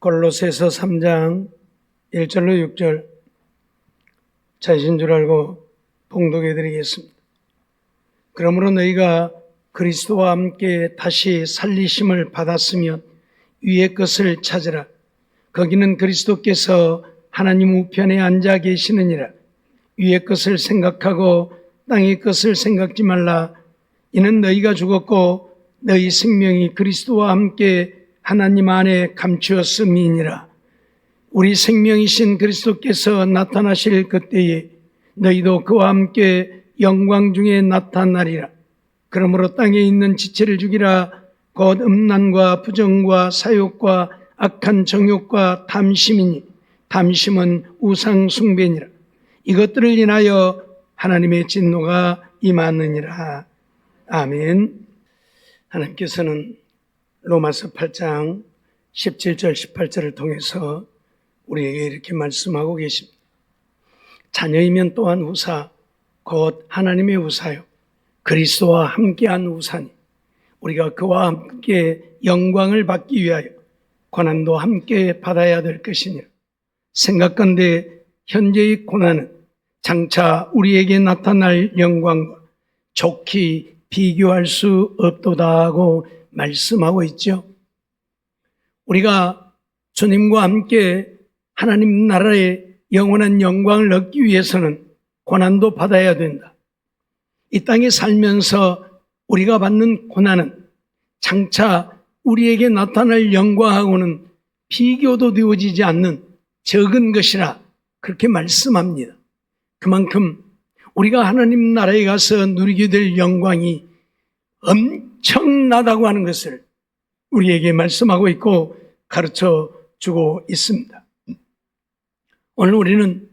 골로새서 3장 1절로 6절 자신 줄 알고 봉독해 드리겠습니다. 그러므로 너희가 그리스도와 함께 다시 살리심을 받았으면 위의 것을 찾으라. 거기는 그리스도께서 하나님 우편에 앉아 계시느니라. 위의 것을 생각하고 땅의 것을 생각지 말라. 이는 너희가 죽었고 너희 생명이 그리스도와 함께 하나님 안에 감추었음이니라. 우리 생명이신 그리스도께서 나타나실 그때에 너희도 그와 함께 영광 중에 나타나리라. 그러므로 땅에 있는 지체를 죽이라. 곧 음란과 부정과 사욕과 악한 정욕과 탐심이니 탐심은 우상 숭배니라. 이것들을 인하여 하나님의 진노가 임하느니라. 아멘. 하나님께서는 로마서 8장 17절 18절을 통해서 우리에게 이렇게 말씀하고 계십니다. 자녀이면 또한 우사 곧 하나님의 우사요 그리스도와 함께한 우사니 우리가 그와 함께 영광을 받기 위하여 고난도 함께 받아야 될 것이니라. 생각건대 현재의 고난은 장차 우리에게 나타날 영광과 좋게 비교할 수 없도다 하고 말씀하고 있죠. 우리가 주님과 함께 하나님 나라의 영원한 영광을 얻기 위해서는 고난도 받아야 된다. 이 땅에 살면서 우리가 받는 고난은 장차 우리에게 나타날 영광하고는 비교도 되어지지 않는 적은 것이라 그렇게 말씀합니다. 그만큼 우리가 하나님 나라에 가서 누리게 될 영광이 엄청나다고 하는 것을 우리에게 말씀하고 있고 가르쳐 주고 있습니다. 오늘 우리는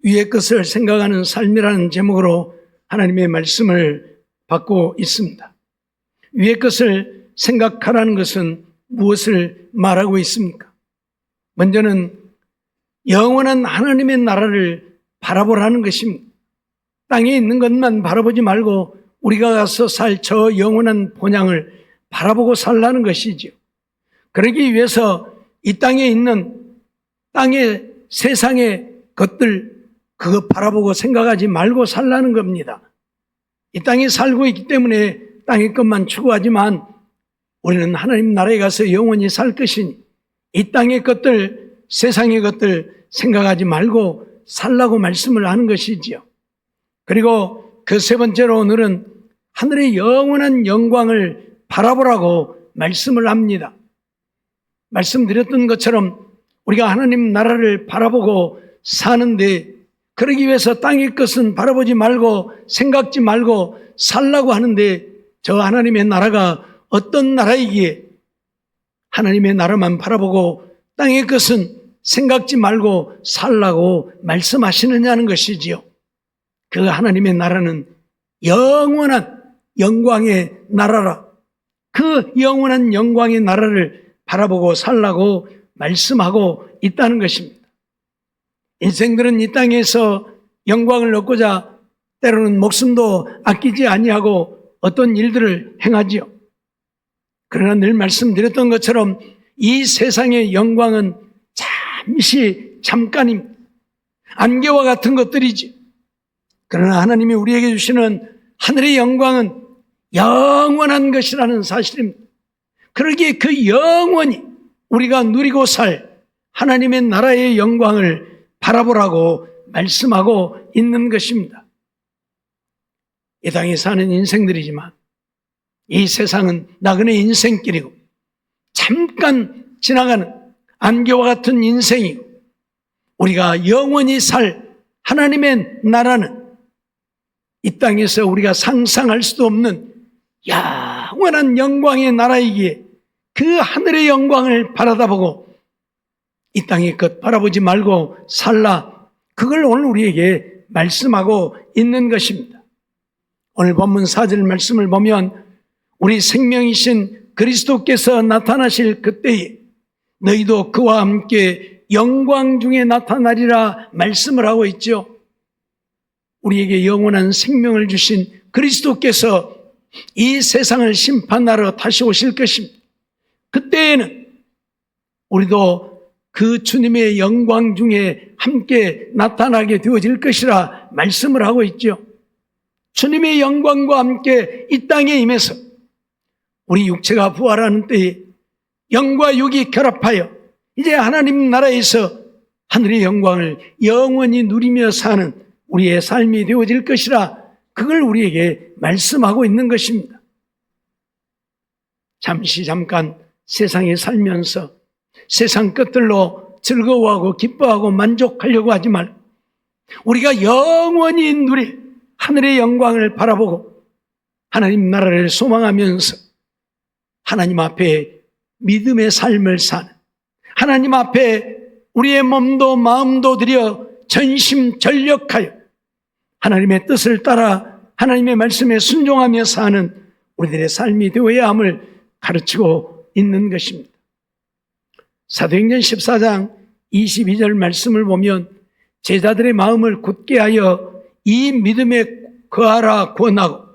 위의 것을 생각하는 삶이라는 제목으로 하나님의 말씀을 받고 있습니다. 위의 것을 생각하라는 것은 무엇을 말하고 있습니까? 먼저는 영원한 하나님의 나라를 바라보라는 것입니다. 땅에 있는 것만 바라보지 말고 우리가 가서 살 저 영원한 본향을 바라보고 살라는 것이죠. 그러기 위해서 이 땅에 있는 땅의 세상의 것들 그거 바라보고 생각하지 말고 살라는 겁니다. 이 땅에 살고 있기 때문에 땅의 것만 추구하지만 우리는 하나님 나라에 가서 영원히 살 것이니 이 땅의 것들, 세상의 것들 생각하지 말고 살라고 말씀을 하는 것이지요. 그리고 그 세 번째로 오늘은 하늘의 영원한 영광을 바라보라고 말씀을 합니다. 말씀드렸던 것처럼 우리가 하나님 나라를 바라보고 사는데 그러기 위해서 땅의 것은 바라보지 말고 생각지 말고 살라고 하는데 저 하나님의 나라가 어떤 나라이기에 하나님의 나라만 바라보고 땅의 것은 생각지 말고 살라고 말씀하시느냐는 것이지요. 그 하나님의 나라는 영원한 영광의 나라라. 그 영원한 영광의 나라를 바라보고 살라고 말씀하고 있다는 것입니다. 인생들은 이 땅에서 영광을 얻고자 때로는 목숨도 아끼지 아니하고 어떤 일들을 행하지요. 그러나 늘 말씀드렸던 것처럼 이 세상의 영광은 잠깐입니다. 안개와 같은 것들이지. 그러나 하나님이 우리에게 주시는 하늘의 영광은 영원한 것이라는 사실입니다. 그러기에 그 영원히 우리가 누리고 살 하나님의 나라의 영광을 바라보라고 말씀하고 있는 것입니다. 이 땅에 사는 인생들이지만 이 세상은 나그네 인생길이고 잠깐 지나가는 안개와 같은 인생이고 우리가 영원히 살 하나님의 나라는 이 땅에서 우리가 상상할 수도 없는 영원한 영광의 나라이기에 그 하늘의 영광을 바라다보고 이 땅의 것 바라보지 말고 살라. 그걸 오늘 우리에게 말씀하고 있는 것입니다. 오늘 본문 4절 말씀을 보면 우리 생명이신 그리스도께서 나타나실 그때에 너희도 그와 함께 영광 중에 나타나리라 말씀을 하고 있죠. 우리에게 영원한 생명을 주신 그리스도께서 이 세상을 심판하러 다시 오실 것입니다. 그때에는 우리도 그 주님의 영광 중에 함께 나타나게 되어질 것이라 말씀을 하고 있죠. 주님의 영광과 함께 이 땅에 임해서 우리 육체가 부활하는 때에 영과 육이 결합하여 이제 하나님 나라에서 하늘의 영광을 영원히 누리며 사는 우리의 삶이 되어질 것이라 그걸 우리에게 말씀하고 있는 것입니다. 잠깐 세상에 살면서 세상 것들로 즐거워하고 기뻐하고 만족하려고 하지 말고 우리가 영원히 누릴 하늘의 영광을 바라보고 하나님 나라를 소망하면서 하나님 앞에 믿음의 삶을 사는, 하나님 앞에 우리의 몸도 마음도 들여 전심전력하여 하나님의 뜻을 따라 하나님의 말씀에 순종하며 사는 우리들의 삶이 되어야 함을 가르치고 있는 것입니다. 사도행전 14장 22절 말씀을 보면 제자들의 마음을 굳게 하여 이 믿음에 거하라 권하고,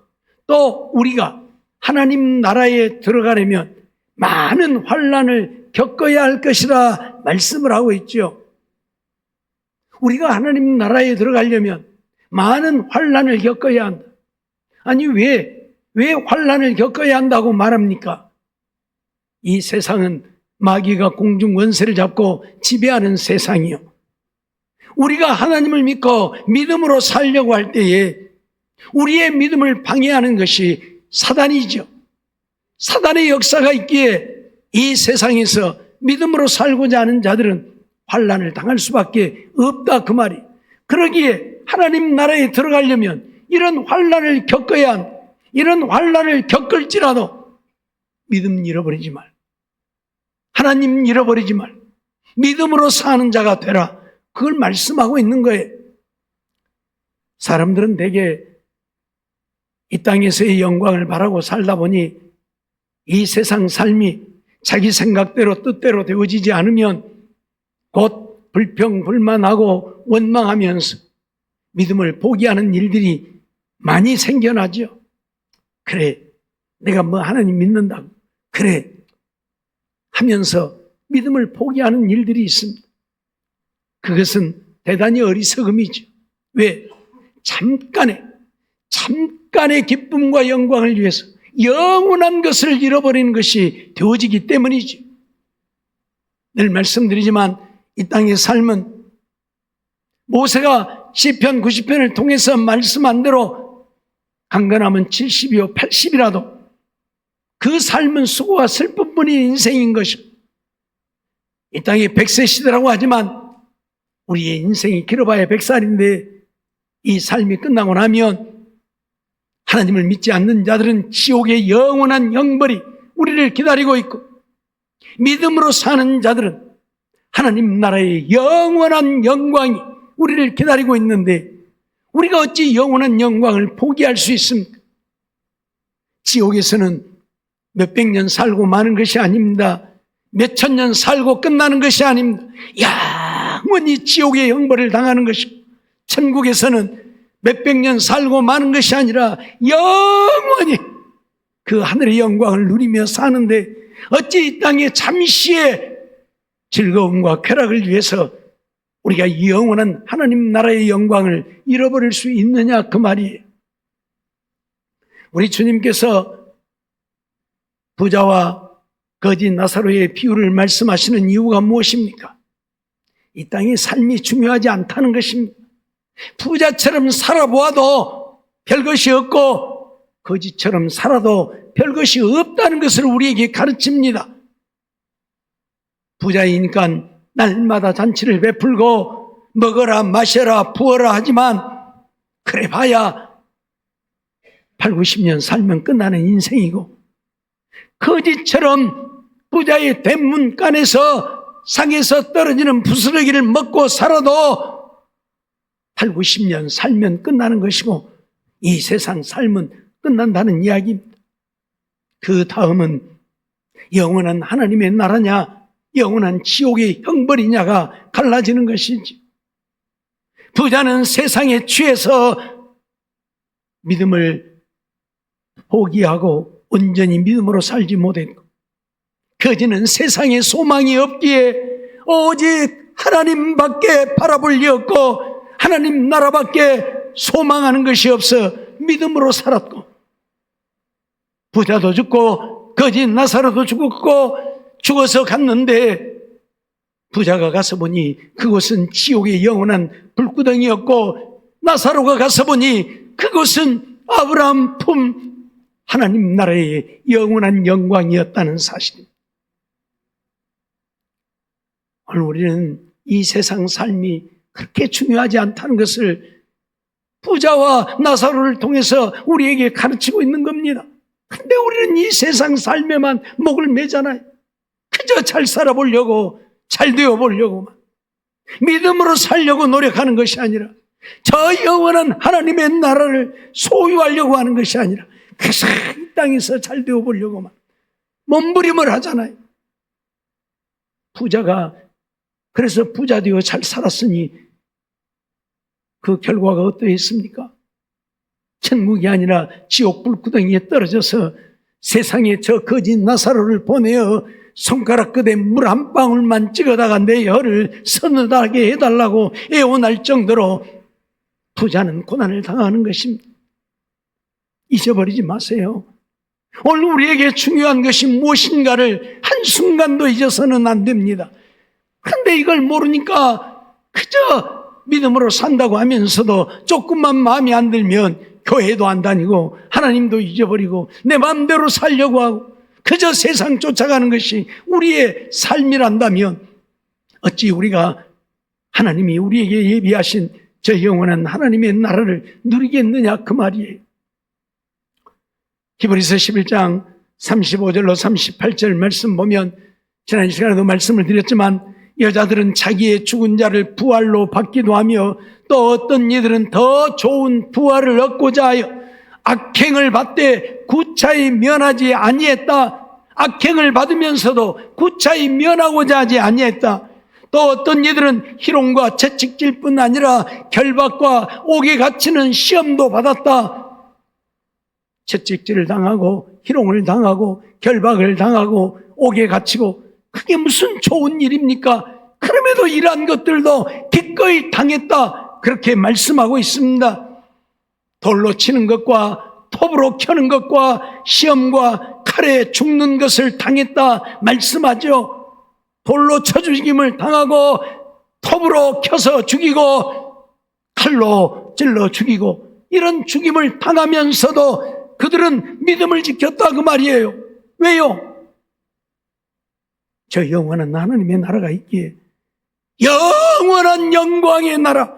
또 우리가 하나님 나라에 들어가려면 많은 환난을 겪어야 할 것이라 말씀을 하고 있죠. 우리가 하나님 나라에 들어가려면 많은 환난을 겪어야 한다. 아니 왜 환난을 겪어야 한다고 말합니까? 이 세상은 마귀가 공중 원세를 잡고 지배하는 세상이요, 우리가 하나님을 믿고 믿음으로 살려고 할 때에 우리의 믿음을 방해하는 것이 사단이죠. 사단의 역사가 있기에 이 세상에서 믿음으로 살고자 하는 자들은 환난을 당할 수밖에 없다 그 말이. 그러기에 하나님 나라에 들어가려면 이런 환난을 겪어야 한다. 이런 환난을 겪을지라도 믿음 잃어버리지 말, 하나님 잃어버리지 말, 믿음으로 사는 자가 되라, 그걸 말씀하고 있는 거예요. 사람들은 대개 이 땅에서의 영광을 바라고 살다 보니 이 세상 삶이 자기 생각대로 뜻대로 되어지지 않으면 곧 불평불만하고 원망하면서 믿음을 포기하는 일들이 많이 생겨나죠. 그래, 내가 뭐 하나님 믿는다고 그래 하면서 믿음을 포기하는 일들이 있습니다. 그것은 대단히 어리석음이죠. 왜? 잠깐의 기쁨과 영광을 위해서 영원한 것을 잃어버리는 것이 되어지기 때문이죠. 늘 말씀드리지만 이 땅의 삶은 모세가 시편 90편을 통해서 말씀한 대로 강건하면 70이요 80이라도 그 삶은 수고와 슬픔뿐인 인생인 것이고, 이 땅에 100세 시대라고 하지만 우리의 인생이 길어봐야 100살인데 이 삶이 끝나고 나면 하나님을 믿지 않는 자들은 지옥의 영원한 형벌이 우리를 기다리고 있고, 믿음으로 사는 자들은 하나님 나라의 영원한 영광이 우리를 기다리고 있는데 우리가 어찌 영원한 영광을 포기할 수 있습니까? 지옥에서는 몇백 년 살고 마는 것이 아닙니다. 몇천 년 살고 끝나는 것이 아닙니다. 영원히 지옥의 형벌을 당하는 것이고, 천국에서는 몇백 년 살고 마는 것이 아니라 영원히 그 하늘의 영광을 누리며 사는데 어찌 이 땅에 잠시의 즐거움과 쾌락을 위해서 우리가 영원한 하나님 나라의 영광을 잃어버릴 수 있느냐 그 말이에요. 우리 주님께서 부자와 거지 나사로의 비유를 말씀하시는 이유가 무엇입니까? 이 땅의 삶이 중요하지 않다는 것입니다. 부자처럼 살아보아도 별것이 없고 거지처럼 살아도 별것이 없다는 것을 우리에게 가르칩니다. 부자이니까 날마다 잔치를 베풀고 먹어라 마셔라 부어라 하지만 그래 봐야 8, 90년 살면 끝나는 인생이고, 거지처럼 부자의 대문간에서 상에서 떨어지는 부스러기를 먹고 살아도 8, 90년 살면 끝나는 것이고 이 세상 삶은 끝난다는 이야기입니다. 그 다음은 영원한 하나님의 나라냐 영원한 지옥의 형벌이냐가 갈라지는 것이지. 부자는 세상에 취해서 믿음을 포기하고 온전히 믿음으로 살지 못했고, 거지는 세상에 소망이 없기에 오직 하나님밖에 바라볼 리 없고 하나님 나라밖에 소망하는 것이 없어 믿음으로 살았고, 부자도 죽고 거지 나사로도 죽었고 죽어서 갔는데 부자가 가서 보니 그곳은 지옥의 영원한 불구덩이였고, 나사로가 가서 보니 그곳은 아브라함 품 하나님 나라의 영원한 영광이었다는 사실입니다. 오늘 우리는 이 세상 삶이 그렇게 중요하지 않다는 것을 부자와 나사로를 통해서 우리에게 가르치고 있는 겁니다. 근데 우리는 이 세상 삶에만 목을 매잖아요. 그저 잘 살아보려고, 잘 되어보려고만, 믿음으로 살려고 노력하는 것이 아니라 저 영원한 하나님의 나라를 소유하려고 하는 것이 아니라 그래서 이 땅에서 잘 되어보려고만 몸부림을 하잖아요. 부자가 그래서 부자 되어 잘 살았으니 그 결과가 어떠했습니까? 천국이 아니라 지옥 불구덩이에 떨어져서 세상에 저 거지 나사로를 보내어 손가락 끝에 물 한 방울만 찍어다가 내 혀를 서늘하게 해달라고 애원할 정도로 부자는 고난을 당하는 것입니다. 잊어버리지 마세요. 오늘 우리에게 중요한 것이 무엇인가를 한순간도 잊어서는 안 됩니다. 그런데 이걸 모르니까 그저 믿음으로 산다고 하면서도 조금만 마음에 안 들면 교회도 안 다니고 하나님도 잊어버리고 내 마음대로 살려고 하고 그저 세상 쫓아가는 것이 우리의 삶이란다면 어찌 우리가 하나님이 우리에게 예비하신 저 영원한 하나님의 나라를 누리겠느냐 그 말이에요. 히브리서 11장 35절로 38절 말씀 보면 지난 시간에도 말씀을 드렸지만 여자들은 자기의 죽은 자를 부활로 받기도 하며 또 어떤 이들은 더 좋은 부활을 얻고자 하여 악행을 받되 구차히 면하지 아니했다. 악행을 받으면서도 구차히 면하고자 하지 아니했다. 또 어떤 이들은 희롱과 채찍질 뿐 아니라 결박과 옥에 갇히는 시험도 받았다. 채찍질을 당하고 희롱을 당하고 결박을 당하고 옥에 갇히고 그게 무슨 좋은 일입니까? 그럼에도 이러한 것들도 기꺼이 당했다. 그렇게 말씀하고 있습니다. 돌로 치는 것과 톱으로 켜는 것과 시험과 칼에 죽는 것을 당했다 말씀하죠. 돌로 쳐 죽임을 당하고 톱으로 켜서 죽이고 칼로 찔러 죽이고 이런 죽임을 당하면서도 그들은 믿음을 지켰다 그 말이에요. 왜요? 저 영원한 하나님의 나라가 있기에, 영원한 영광의 나라,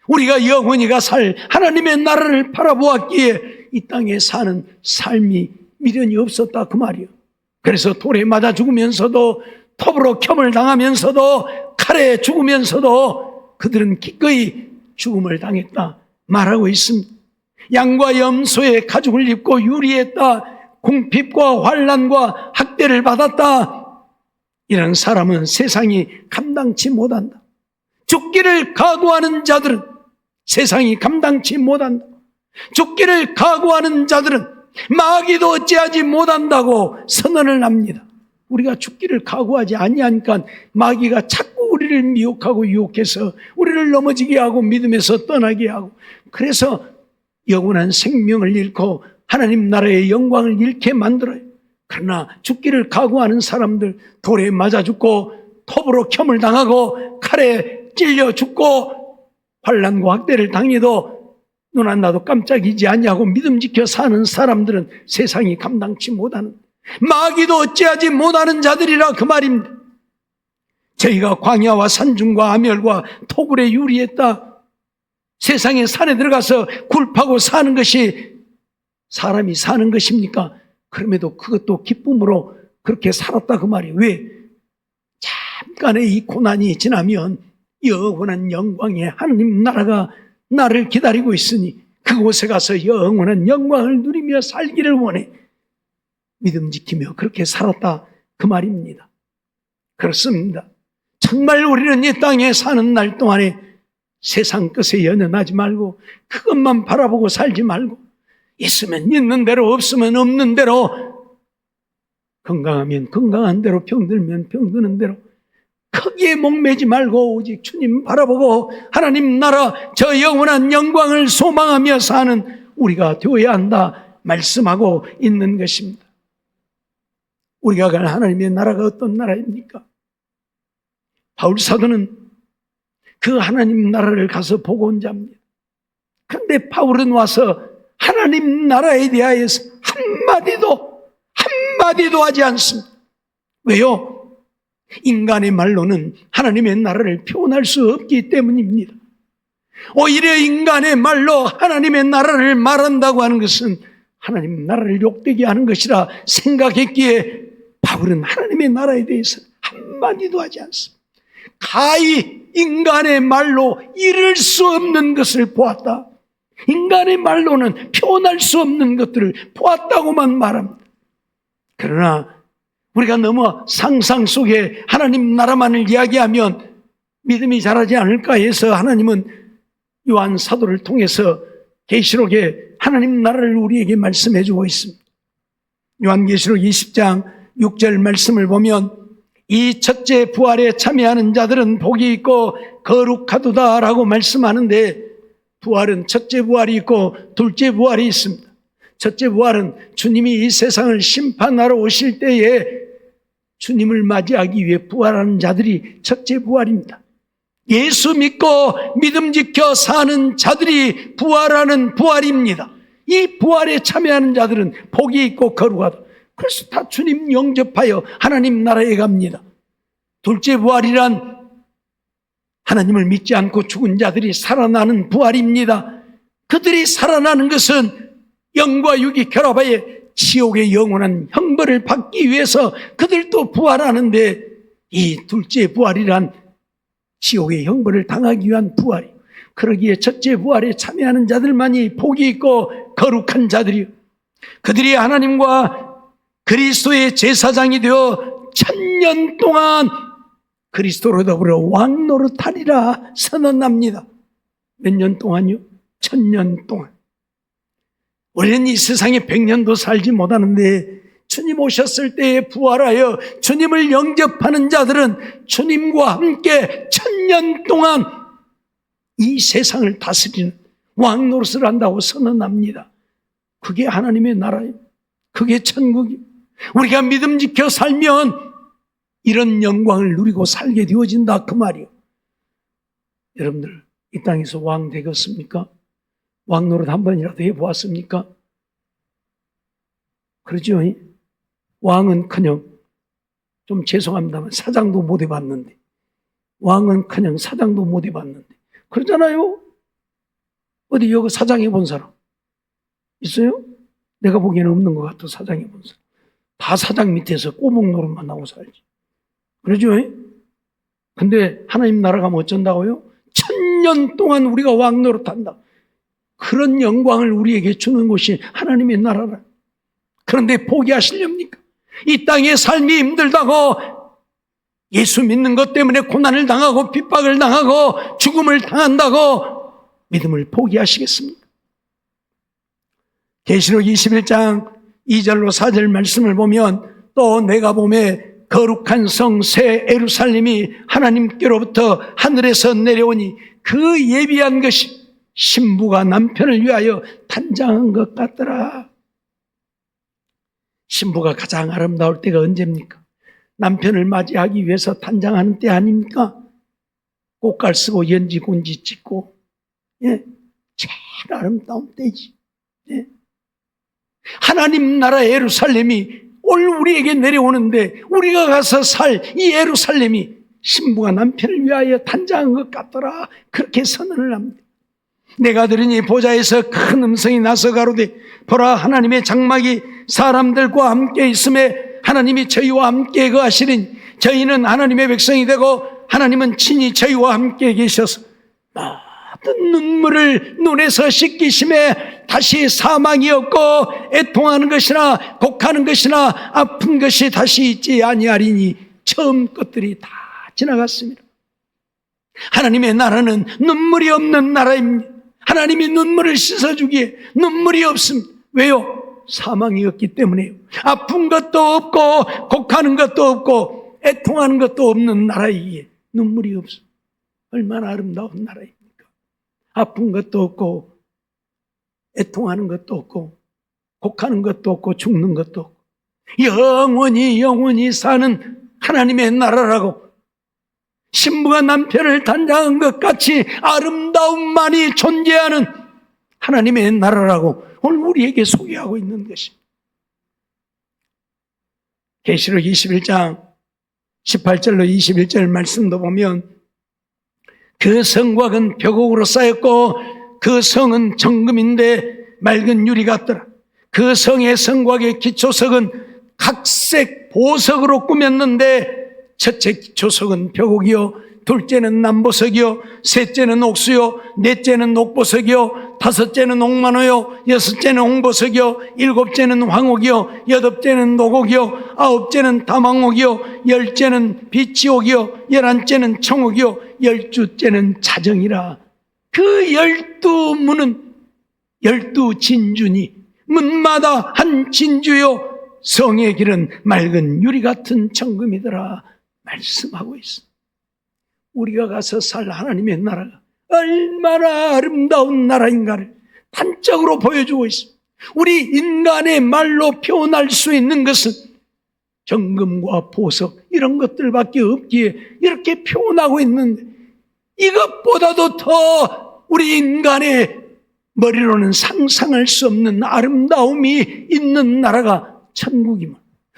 우리가 영원히가 살 하나님의 나라를 바라보았기에 이 땅에 사는 삶이 미련이 없었다 그 말이에요. 그래서 돌에 맞아 죽으면서도 톱으로 켬을 당하면서도 칼에 죽으면서도 그들은 기꺼이 죽음을 당했다 말하고 있습니다. 양과 염소의 가죽을 입고 유리했다. 궁핍과 환난과 학대를 받았다. 이런 사람은 세상이 감당치 못한다. 죽기를 각오하는 자들은 세상이 감당치 못한다. 죽기를 각오하는 자들은 마귀도 어찌하지 못한다고 선언을 합니다. 우리가 죽기를 각오하지 아니하니까 마귀가 자꾸 우리를 미혹하고 유혹해서 우리를 넘어지게 하고 믿음에서 떠나게 하고, 그래서 영원한 생명을 잃고 하나님 나라의 영광을 잃게 만들어요. 그러나 죽기를 각오하는 사람들, 돌에 맞아 죽고 톱으로 켬을 당하고 칼에 찔려 죽고 환난과 학대를 당해도 눈 안 나도 깜짝이지 아니하고 믿음 지켜 사는 사람들은 세상이 감당치 못하는, 마귀도 어찌하지 못하는 자들이라 그 말입니다. 저희가 광야와 산중과 아멸과 토굴에 유리했다. 세상의 산에 들어가서 굴 파고 사는 것이 사람이 사는 것입니까? 그럼에도 그것도 기쁨으로 그렇게 살았다 그 말이에요. 왜? 잠깐의 이 고난이 지나면 영원한 영광의 하나님 나라가 나를 기다리고 있으니 그곳에 가서 영원한 영광을 누리며 살기를 원해. 믿음 지키며 그렇게 살았다 그 말입니다. 그렇습니다. 정말 우리는 이 땅에 사는 날 동안에 세상 것에 연연하지 말고 그것만 바라보고 살지 말고 있으면 있는 대로 없으면 없는 대로, 건강하면 건강한 대로, 병들면 병드는 대로 크기에 목매지 말고 오직 주님 바라보고 하나님 나라 저 영원한 영광을 소망하며 사는 우리가 되어야 한다 말씀하고 있는 것입니다. 우리가 갈 하나님의 나라가 어떤 나라입니까? 바울 사도는 그 하나님 나라를 가서 보고 온 자입니다. 그런데 바울은 와서 하나님 나라에 대하여서 한마디도 하지 않습니다. 왜요? 인간의 말로는 하나님의 나라를 표현할 수 없기 때문입니다. 오히려 인간의 말로 하나님의 나라를 말한다고 하는 것은 하나님 나라를 욕되게 하는 것이라 생각했기에 바울은 하나님의 나라에 대해서 한마디도 하지 않습니다. 가히 인간의 말로 이룰 수 없는 것을 보았다. 인간의 말로는 표현할 수 없는 것들을 보았다고만 말합니다. 그러나 우리가 너무 상상 속에 하나님 나라만을 이야기하면 믿음이 자라지 않을까 해서 하나님은 요한 사도를 통해서 계시록에 하나님 나라를 우리에게 말씀해 주고 있습니다. 요한계시록 20장 6절 말씀을 보면 이 첫째 부활에 참여하는 자들은 복이 있고 거룩하도다 라고 말씀하는데, 부활은 첫째 부활이 있고 둘째 부활이 있습니다. 첫째 부활은 주님이 이 세상을 심판하러 오실 때에 주님을 맞이하기 위해 부활하는 자들이 첫째 부활입니다. 예수 믿고 믿음 지켜 사는 자들이 부활하는 부활입니다. 이 부활에 참여하는 자들은 복이 있고 거룩하다. 그래서 다 주님 영접하여 하나님 나라에 갑니다. 둘째 부활이란 하나님을 믿지 않고 죽은 자들이 살아나는 부활입니다. 그들이 살아나는 것은 영과 육이 결합하여 지옥의 영원한 형벌을 받기 위해서 그들도 부활하는데, 이 둘째 부활이란 지옥의 형벌을 당하기 위한 부활이에요. 그러기에 첫째 부활에 참여하는 자들만이 복이 있고 거룩한 자들이요, 그들이 하나님과 그리스도의 제사장이 되어 1000년 동안 그리스도로 더불어 왕노릇하리라 선언합니다. 몇 년 동안요? 1000년 동안. 우리는 이 세상에 100년도 살지 못하는데 주님 오셨을 때에 부활하여 주님을 영접하는 자들은 주님과 함께 1000년 동안 이 세상을 다스리는 왕노릇을 한다고 선언합니다. 그게 하나님의 나라예요. 그게 천국이에요. 우리가 믿음 지켜 살면 이런 영광을 누리고 살게 되어진다 그 말이에요. 여러분들 이 땅에서 왕 되겠습니까? 왕노릇 한 번이라도 해보았습니까? 그러죠? 왕은커녕, 좀 죄송합니다만 사장도 못 해봤는데, 왕은커녕 사장도 못 해봤는데 그러잖아요. 어디 여기 사장 해본 사람 있어요? 내가 보기에는 없는 것 같아. 사장 해본 사람 다 사장 밑에서 꼬목 노릇만 하고 살지. 그러죠? 근데 하나님 나라 가면 어쩐다고요? 1000년 동안 우리가 왕노릇한다. 그런 영광을 우리에게 주는 곳이 하나님의 나라라. 그런데 포기하시렵니까? 이 땅의 삶이 힘들다고, 예수 믿는 것 때문에 고난을 당하고 핍박을 당하고 죽음을 당한다고 믿음을 포기하시겠습니까? 계시록 21장 2절로 4절 말씀을 보면, 또 내가 보매 거룩한 성 새 예루살렘이 하나님께로부터 하늘에서 내려오니 그 예비한 것이 신부가 남편을 위하여 단장한 것 같더라. 신부가 가장 아름다울 때가 언제입니까? 남편을 맞이하기 위해서 단장하는 때 아닙니까? 꽃갈 쓰고 연지 곤지 찍고, 예, 제일 아름다운 때지. 예. 하나님 나라 예루살렘이 오늘 우리에게 내려오는데, 우리가 가서 살 이 예루살렘이 신부가 남편을 위하여 단장한 것 같더라. 그렇게 선언을 합니다. 내가 들으니 보좌에서 큰 음성이 나서 가로되, 보라, 하나님의 장막이 사람들과 함께 있음에 하나님이 저희와 함께 거하시리니 저희는 하나님의 백성이 되고 하나님은 친히 저희와 함께 계셔서 모든 눈물을 눈에서 씻기심에 다시 사망이 없고 애통하는 것이나 곡하는 것이나 아픈 것이 다시 있지 아니하리니 처음 것들이 다 지나갔습니다. 하나님의 나라는 눈물이 없는 나라입니다. 하나님이 눈물을 씻어주기에 눈물이 없습니다. 왜요? 사망이 없기 때문에요. 아픈 것도 없고 곡하는 것도 없고 애통하는 것도 없는 나라이기에 눈물이 없어. 얼마나 아름다운 나라입니까? 아픈 것도 없고 애통하는 것도 없고 곡하는 것도 없고 죽는 것도 없고 영원히 사는 하나님의 나라라고, 신부가 남편을 단장한 것 같이 아름다움만이 존재하는 하나님의 나라라고 오늘 우리에게 소개하고 있는 것입니다. 계시록 21장 18절로 21절 말씀도 보면 그 성곽은 벽옥으로 쌓였고 그 성은 정금인데 맑은 유리 같더라. 그 성의 성곽의 기초석은 각색 보석으로 꾸몄는데 첫째 기초석은 벽옥이요, 둘째는 남보석이요, 셋째는 옥수요, 넷째는 옥보석이요, 다섯째는 옥만호요, 여섯째는 홍보석이요, 일곱째는 황옥이요, 여덟째는 노곡이요, 아홉째는 다망옥이요, 열째는 비치옥이요, 열한째는 청옥이요, 열주째는 자정이라. 그 12문은 12진주니 문마다 한 진주요 성의 길은 맑은 유리 같은 정금이더라 말씀하고 있습니다. 우리가 가서 살 하나님의 나라가 얼마나 아름다운 나라인가를 단적으로 보여주고 있습니다. 우리 인간의 말로 표현할 수 있는 것은 정금과 보석 이런 것들밖에 없기에 이렇게 표현하고 있는데, 이것보다도 더 우리 인간의 머리로는 상상할 수 없는 아름다움이 있는 나라가 천국임을,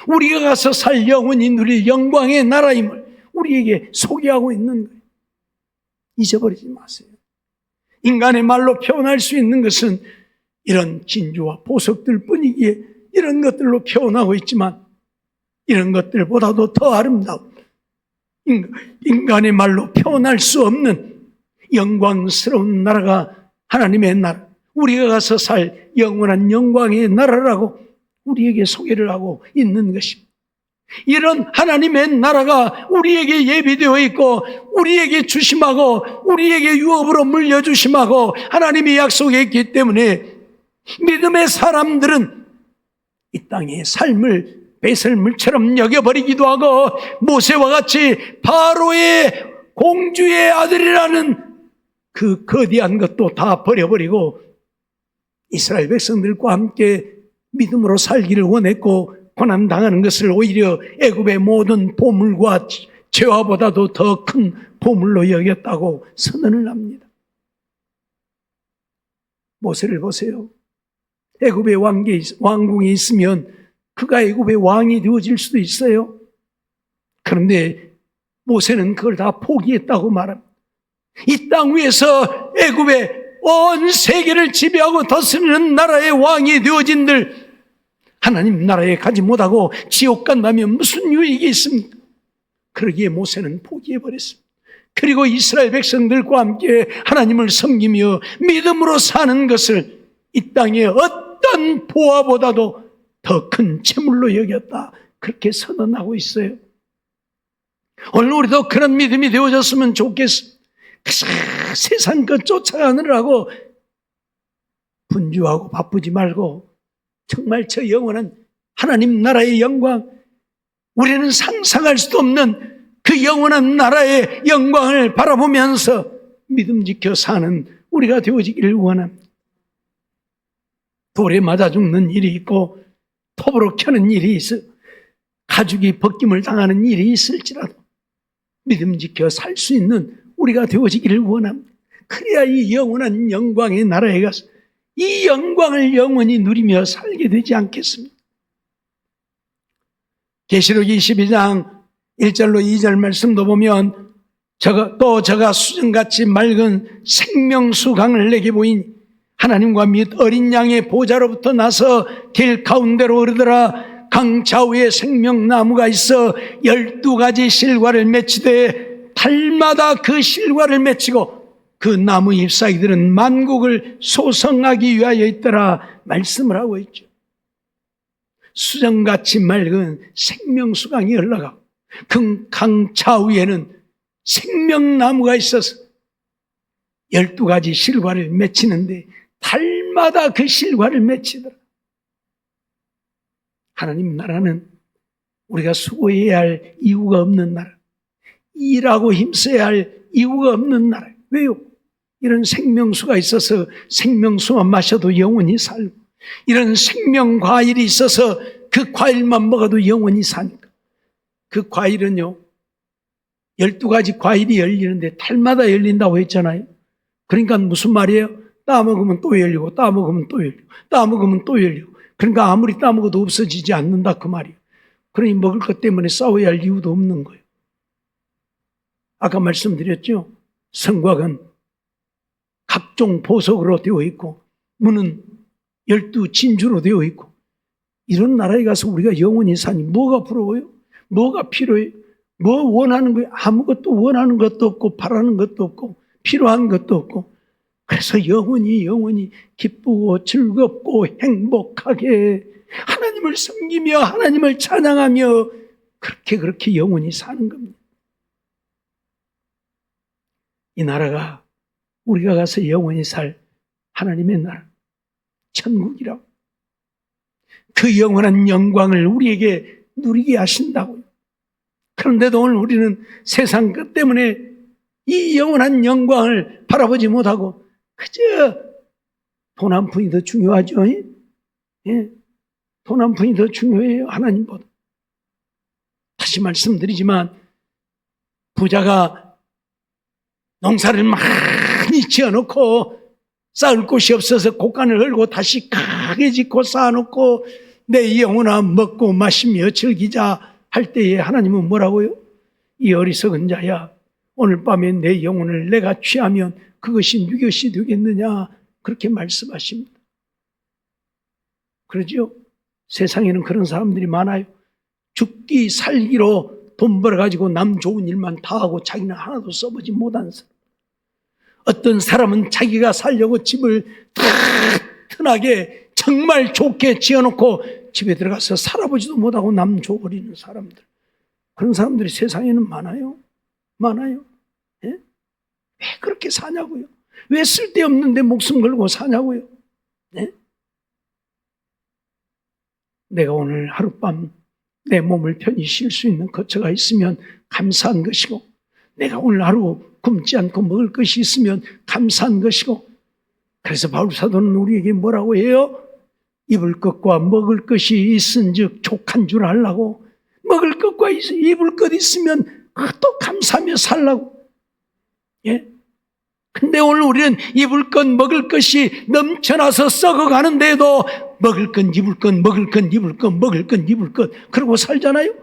우리가 가서 살 영원히 누릴 영광의 나라임을 우리에게 소개하고 있는 거예요. 잊어버리지 마세요. 인간의 말로 표현할 수 있는 것은 이런 진주와 보석들 뿐이기에 이런 것들로 표현하고 있지만, 이런 것들보다도 더 아름다운 인간의 말로 표현할 수 없는 영광스러운 나라가 하나님의 나라, 우리가 가서 살 영원한 영광의 나라라고 우리에게 소개를 하고 있는 것입니다. 이런 하나님의 나라가 우리에게 예비되어 있고 우리에게 주심하고 우리에게 유업으로 물려주심하고 하나님이 약속했기 때문에 믿음의 사람들은 이 땅의 삶을 배설물처럼 여겨버리기도 하고, 모세와 같이 바로의 공주의 아들이라는 그 거대한 것도 다 버려버리고 이스라엘 백성들과 함께 믿음으로 살기를 원했고, 고난당하는 것을 오히려 애굽의 모든 보물과 죄화보다도 더 큰 보물로 여겼다고 선언을 합니다. 모세를 보세요. 애굽의 왕궁에 있으면 그가 애굽의 왕이 되어질 수도 있어요. 그런데 모세는 그걸 다 포기했다고 말합니다. 이 땅 위에서 애굽의 온 세계를 지배하고 다스리는 나라의 왕이 되어진들 하나님 나라에 가지 못하고 지옥 간다면 무슨 유익이 있습니까? 그러기에 모세는 포기해버렸습니다. 그리고 이스라엘 백성들과 함께 하나님을 섬기며 믿음으로 사는 것을 이 땅의 어떤 보화보다도 더 큰 재물로 여겼다, 그렇게 선언하고 있어요. 오늘 우리도 그런 믿음이 되어졌으면 좋겠습니다. 세상 것 쫓아가느라고 분주하고 바쁘지 말고 정말 저 영원한 하나님 나라의 영광, 우리는 상상할 수도 없는 그 영원한 나라의 영광을 바라보면서 믿음 지켜 사는 우리가 되어지기를 원합니다. 돌에 맞아 죽는 일이 있고 톱으로 켜는 일이 있어 가죽이 벗김을 당하는 일이 있을지라도 믿음 지켜 살 수 있는 우리가 되어지기를 원합니다. 그래야 이 영원한 영광의 나라에 가서 이 영광을 영원히 누리며 살게 되지 않겠습니까? 계시록 22장 1절로 2절 말씀도 보면 저가 수정같이 맑은 생명수강을 내게 보이니 하나님과 및 어린 양의 보좌로부터 나서 길 가운데로 흐르더라. 강 좌우에 생명나무가 있어 12가지 실과를 맺히되 달마다 그 실과를 맺히고 그 나무 잎사귀들은 만국을 소성하기 위하여 있더라 말씀을 하고 있죠. 수정같이 맑은 생명수강이 흘러가고 그 강 좌우에는 생명나무가 있어서 12가지 실과를 맺히는데 달마다 그 실과를 맺히더라. 하나님 나라는 우리가 수고해야 할 이유가 없는 나라, 일하고 힘써야 할 이유가 없는 나라예요. 왜요? 이런 생명수가 있어서 생명수만 마셔도 영원히 살고, 이런 생명 과일이 있어서 그 과일만 먹어도 영원히 사니까. 그 과일은요, 12가지 과일이 열리는데 달마다 열린다고 했잖아요. 그러니까 무슨 말이에요? 따먹으면 또 열리고, 따먹으면 또 열리고, 따먹으면 또 열리고. 그러니까 아무리 따먹어도 없어지지 않는다 그 말이에요. 그러니 먹을 것 때문에 싸워야 할 이유도 없는 거예요. 아까 말씀드렸죠? 성곽은 각종 보석으로 되어 있고, 문은 12진주로 되어 있고, 이런 나라에 가서 우리가 영원히 사니 뭐가 부러워요? 뭐가 필요해요? 뭐 원하는 거예요? 아무것도 원하는 것도 없고 바라는 것도 없고 필요한 것도 없고, 그래서 영원히 기쁘고 즐겁고 행복하게 하나님을 섬기며 하나님을 찬양하며 그렇게 영원히 사는 겁니다. 이 나라가 우리가 가서 영원히 살 하나님의 나라, 천국이라고. 그 영원한 영광을 우리에게 누리게 하신다고요. 그런데도 오늘 우리는 세상 것 때문에 이 영원한 영광을 바라보지 못하고 그저 돈 한 푼이 더 중요하죠. 예? 돈 한 푼이 더 중요해요, 하나님보다. 다시 말씀드리지만 부자가 농사를 많이 지어놓고 쌓을 곳이 없어서 곡간을 헐고 다시 크게 짓고 쌓아놓고 내 영혼아 먹고 마시며 즐기자 할 때에 하나님은 뭐라고요? 이 어리석은 자야, 오늘 밤에 내 영혼을 내가 취하면 그것이 누것이 되겠느냐, 그렇게 말씀하십니다. 그러죠? 세상에는 그런 사람들이 많아요. 죽기 살기로 돈 벌어가지고 남 좋은 일만 다 하고 자기는 하나도 써보지 못한 사람. 어떤 사람은 자기가 살려고 집을 튼튼하게 정말 좋게 지어놓고 집에 들어가서 살아보지도 못하고 남 줘버리는 사람들. 그런 사람들이 세상에는 많아요. 예? 왜 그렇게 사냐고요? 왜 쓸데없는데 목숨 걸고 사냐고요? 예? 내가 오늘 하룻밤 내 몸을 편히 쉴 수 있는 거처가 있으면 감사한 것이고, 내가 오늘 하루 굶지 않고 먹을 것이 있으면 감사한 것이고, 그래서 바울 사도는 우리에게 뭐라고 해요? 입을 것과 먹을 것이 있은즉 족한 줄 알라고. 먹을 것과 입을 것 있으면 그것도 감사하며 살라고. 예? 근데 오늘 우리는 입을 것 먹을 것이 넘쳐나서 썩어가는데도 먹을 것 입을 것 먹을 것 입을 것 먹을 것 입을 것 그러고 살잖아요.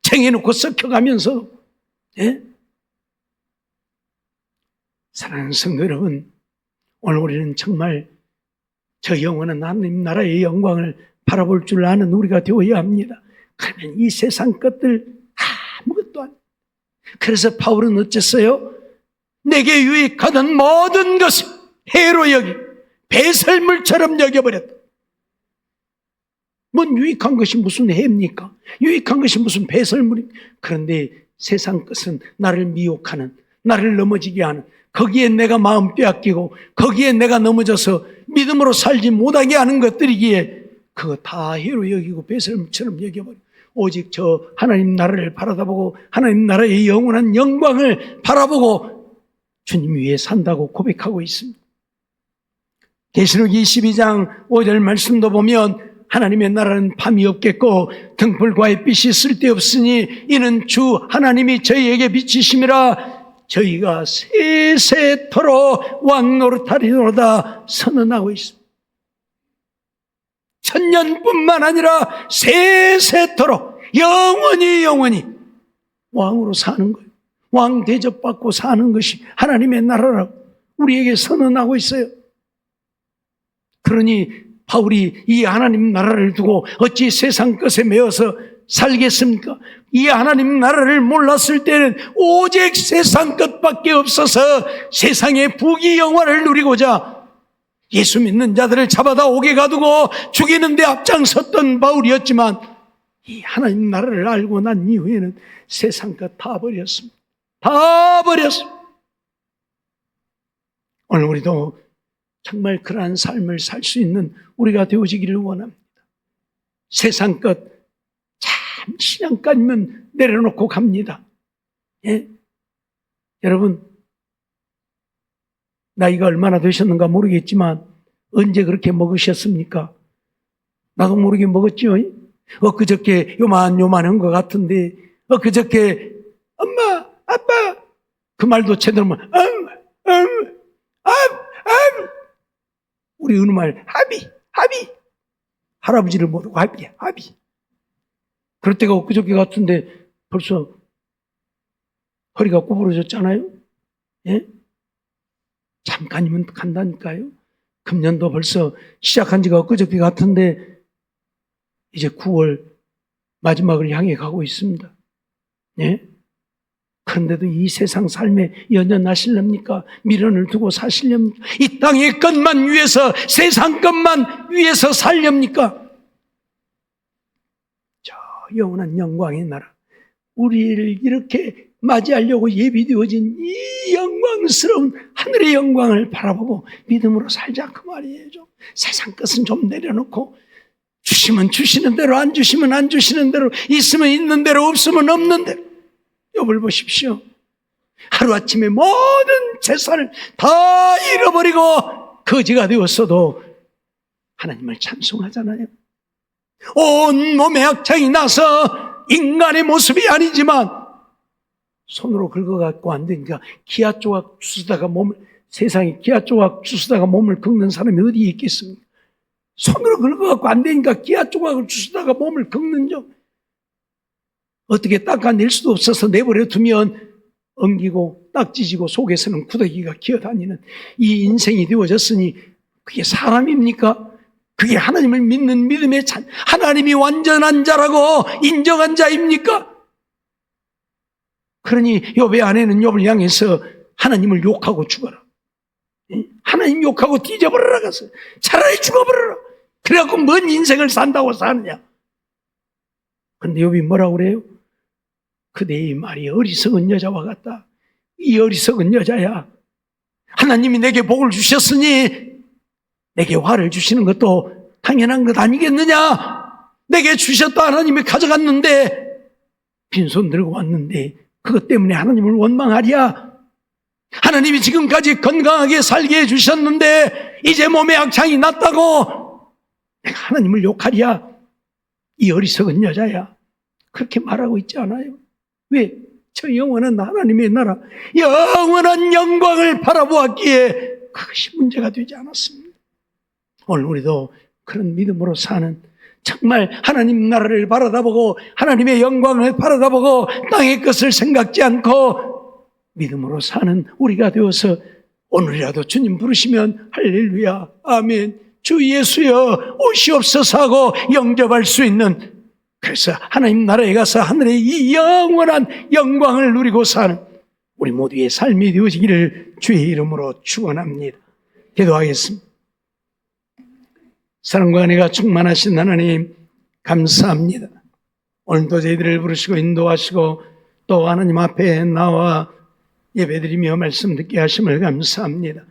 쟁여놓고 썩혀가면서. 예? 사랑하는 성도 여러분, 오늘 우리는 정말 저 영원한 하나님 나라의 영광을 바라볼 줄 아는 우리가 되어야 합니다. 그러면 이 세상 것들 아무것도 아니에요. 그래서 바울은 어쨌어요? 내게 유익하던 모든 것을 해로 여기 배설물처럼 여겨버렸다. 뭔 유익한 것이 무슨 해입니까? 유익한 것이 무슨 배설물입니까? 그런데 세상 것은 나를 미혹하는, 나를 넘어지게 하는, 거기에 내가 마음 빼앗기고 거기에 내가 넘어져서 믿음으로 살지 못하게 하는 것들이기에 그거 다 해로 여기고 배설물처럼 여겨버려. 오직 저 하나님 나라를 바라다보고 하나님 나라의 영원한 영광을 바라보고 주님 위에 산다고 고백하고 있습니다. 계시록 22장 5절 말씀도 보면 하나님의 나라는 밤이 없겠고 등불과 햇빛이 쓸데없으니 이는 주 하나님이 저희에게 비치심이라 저희가 세세토록 왕노릇하리로다 선언하고 있습니다. 천년뿐만 아니라 세세토록 영원히 왕으로 사는 거예요. 왕 대접받고 사는 것이 하나님의 나라라고 우리에게 선언하고 있어요. 그러니 바울이 이 하나님 나라를 두고 어찌 세상 것에 매어서 살겠습니까? 이 하나님 나라를 몰랐을 때는 오직 세상 것밖에 없어서 세상의 부귀 영화를 누리고자 예수 믿는 자들을 잡아다 옥에 가두고 죽이는 데 앞장섰던 바울이었지만 이 하나님 나라를 알고 난 이후에는 세상 것 다 버렸습니다. 다 버렸습니다. 오늘 우리도 정말 그러한 삶을 살 수 있는 우리가 되어지기를 원합니다. 세상 것 잠시간까지만 내려놓고 갑니다. 예? 여러분, 나이가 얼마나 되셨는가 모르겠지만 언제 그렇게 먹으셨습니까? 나도 모르게 먹었죠. 엊그저께 요만한 것 같은데 엊그저께 엄마, 아빠 그 말도 제대로 우리 어느 말 하비 할아버지를 모르고 하비 그럴 때가 엊그저께 같은데 벌써 허리가 구부러졌잖아요. 예? 잠깐이면 간다니까요. 금년도 벌써 시작한 지가 엊그저께 같은데 이제 9월 마지막을 향해 가고 있습니다. 예? 그런데도 이 세상 삶에 연연하시렵니까? 미련을 두고 사시렵니까? 이 땅의 것만 위해서, 세상 것만 위해서 살렵니까? 저 영원한 영광의 나라, 우리를 이렇게 맞이하려고 예비되어진 이 영광스러운 하늘의 영광을 바라보고 믿음으로 살자 그 말이에요. 좀 세상 것은 좀 내려놓고 주시면 주시는 대로, 안 주시면 안 주시는 대로, 있으면 있는 대로, 없으면 없는 대로. 욥을 보십시오. 하루아침에 모든 재산을 다 잃어버리고 거지가 되었어도 하나님을 찬송하잖아요. 온 몸에 악창이 나서 인간의 모습이 아니지만 손으로 긁어갖고 안 되니까 기아 조각 주스다가 세상에 기아 조각 주스다가 몸을 긁는 사람이 어디 있겠습니까? 손으로 긁어갖고 안 되니까 기아 조각을 주스다가 몸을 긁는죠. 어떻게 닦아낼 수도 없어서 내버려 두면 엉기고 딱지지고 속에서는 구더기가 기어다니는 이 인생이 되어졌으니 그게 사람입니까? 그게 하나님을 믿는 믿음의 하나님이 완전한 자라고 인정한 자입니까? 그러니 욥의 아내는 욥을 향해서 하나님을 욕하고 죽어라. 하나님 욕하고 뒤져버려라 가서 차라리 죽어버려라. 그래갖고 뭔 인생을 산다고 사느냐. 그런데 욥이 뭐라고 그래요? 그대의 말이 어리석은 여자와 같다. 이 어리석은 여자야. 하나님이 내게 복을 주셨으니 내게 화를 주시는 것도 당연한 것 아니겠느냐. 내게 주셨다 하나님이 가져갔는데 빈손 들고 왔는데 그것 때문에 하나님을 원망하랴. 하나님이 지금까지 건강하게 살게 해주셨는데 이제 몸에 악창이 났다고 내가 하나님을 욕하랴. 이 어리석은 여자야. 그렇게 말하고 있지 않아요? 왜? 저 영원한 하나님의 나라, 영원한 영광을 바라보았기에 그것이 문제가 되지 않았습니다. 오늘 우리도 그런 믿음으로 사는, 정말 하나님 나라를 바라다보고 하나님의 영광을 바라다보고 땅의 것을 생각지 않고 믿음으로 사는 우리가 되어서 오늘이라도 주님 부르시면 할렐루야 아멘 주 예수여 오시옵소서 하고 영접할 수 있는, 그래서 하나님 나라에 가서 하늘의 이 영원한 영광을 누리고 사는 우리 모두의 삶이 되어지기를 주의 이름으로 축원합니다. 기도하겠습니다. 사랑과 은혜가 충만하신 하나님 감사합니다. 오늘도 저희들을 부르시고 인도하시고 또 하나님 앞에 나와 예배드리며 말씀 듣게 하심을 감사합니다.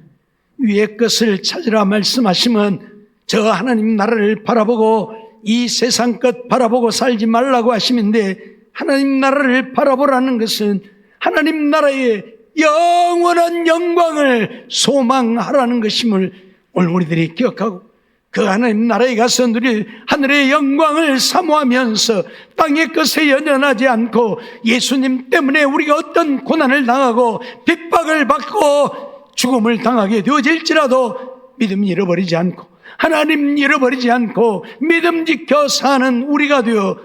위의 것을 찾으라 말씀하시면 저 하나님 나라를 바라보고 이 세상 것 바라보고 살지 말라고 하시는데, 하나님 나라를 바라보라는 것은 하나님 나라의 영원한 영광을 소망하라는 것임을 오늘 우리들이 기억하고 그 하나님 나라에 가서 누릴 하늘의 영광을 사모하면서 땅의 것에 연연하지 않고 예수님 때문에 우리가 어떤 고난을 당하고 핍박을 받고 죽음을 당하게 되어질지라도 믿음 잃어버리지 않고 하나님 잃어버리지 않고 믿음 지켜 사는 우리가 되어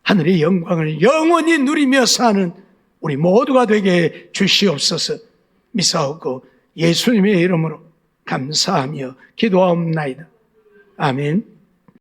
하늘의 영광을 영원히 누리며 사는 우리 모두가 되게 주시옵소서. 미사옵고 예수님의 이름으로 감사하며 기도하옵나이다. 아멘.